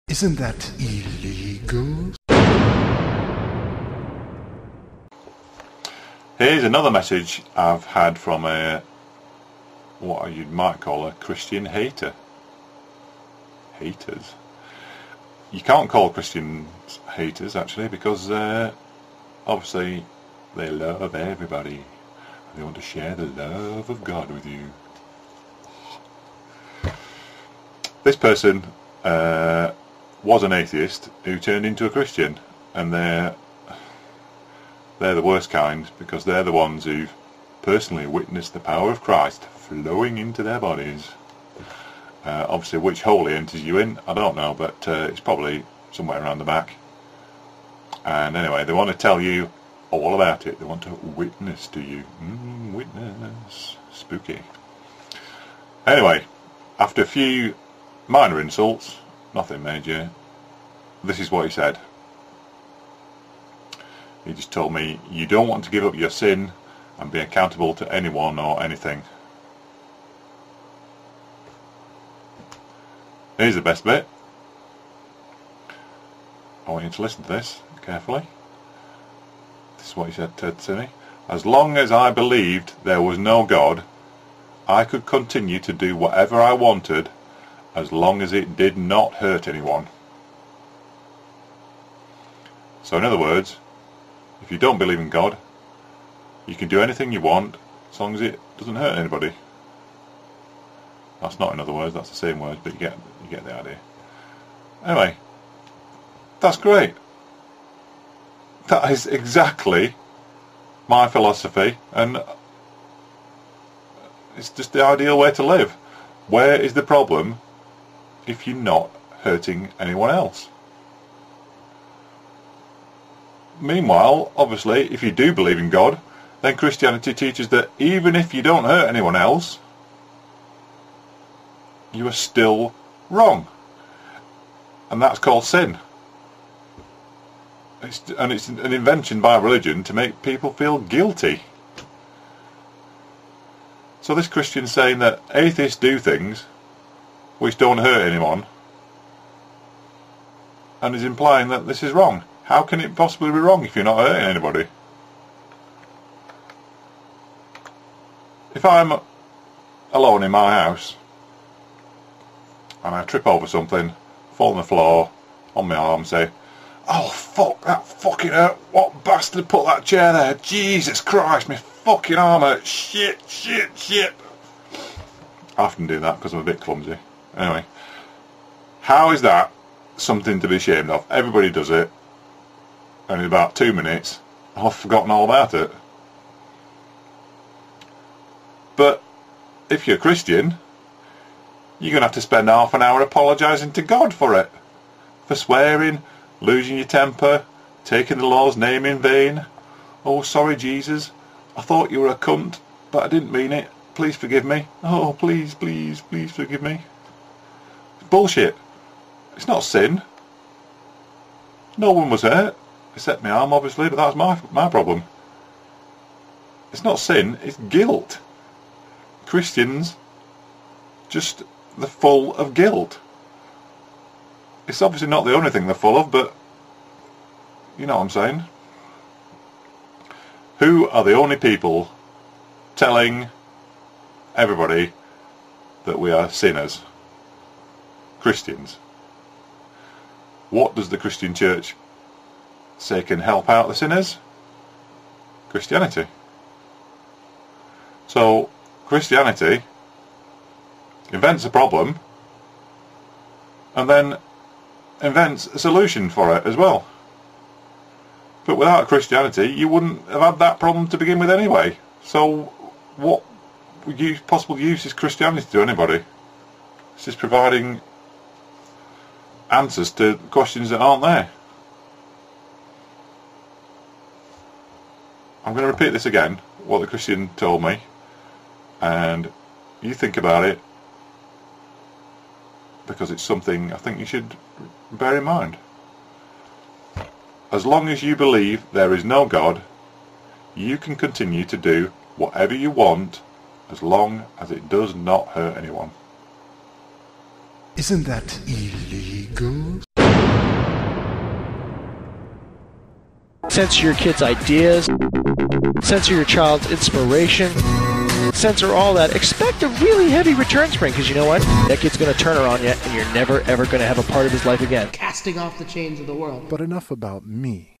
Isn't that illegal? Here's another message I've had from what you might call a Christian hater. Haters? You can't call Christians haters actually, because obviously they love everybody. They want to share the love of God with you. This person was an atheist who turned into a Christian, and they're the worst kind, because they're the ones who've personally witnessed the power of Christ flowing into their bodies. Obviously which hole he enters you in, I don't know, but it's probably somewhere around the back. And anyway, they want to tell you all about it. They want to witness to you. Witness. Spooky. Anyway, after a few minor insults, nothing major, this is what he said. He just told me, you don't want to give up your sin and be accountable to anyone or anything. Here's the best bit. I want you to listen to this carefully. This is what he said to me. As long as I believed there was no God, I could continue to do whatever I wanted as long as it did not hurt anyone. So in other words, if you don't believe in God, you can do anything you want as long as it doesn't hurt anybody. That's not in other words, that's the same words, but you get the idea. Anyway, that's great. That is exactly my philosophy, and it's just the ideal way to live. Where is the problem if you're not hurting anyone else? Meanwhile, obviously, if you do believe in God, then Christianity teaches that even if you don't hurt anyone else, you are still wrong. And that's called sin. It's an invention by religion to make people feel guilty. So this Christian's saying that atheists do things which don't hurt anyone, and is implying that this is wrong. How can it possibly be wrong if you're not hurting anybody? If I'm alone in my house and I trip over something, fall on the floor, on my arm, say, "Oh fuck, that fucking hurt, what bastard put that chair there, Jesus Christ, my fucking arm hurt, shit." I often do that because I'm a bit clumsy. Anyway, how is that something to be ashamed of? Everybody does it, and in about 2 minutes I've forgotten all about it. But if you're a Christian, you're going to have to spend half an hour apologising to God for it. For swearing, losing your temper, taking the Lord's name in vain. "Oh, sorry Jesus, I thought you were a cunt, but I didn't mean it. Please forgive me. Oh, please, please, please forgive me." It's bullshit. It's not sin. No one was hurt, except my arm obviously, but that's my problem. It's not sin, it's guilt. Christians, just they're full of guilt. It's obviously not the only thing they're full of, but you know what I'm saying. Who are the only people telling everybody that we are sinners? Christians. What does the Christian church say can help out the sinners? Christianity. So Christianity invents a problem and then invents a solution for it as well. But without Christianity you wouldn't have had that problem to begin with anyway. So what possible use is Christianity to anybody? It's just providing answers to questions that aren't there. I'm going to repeat this again, what the Christian told me, and you think about it, because it's something I think you should bear in mind. As long as you believe there is no God, you can continue to do whatever you want as long as it does not hurt anyone. Isn't that illegal? censor your kid's ideas, censor your child's inspiration, censor all that. Expect a really heavy return spring, because you know what? That kid's going to turn her on you, and you're never, ever going to have a part of his life again. Casting off the chains of the world. But enough about me.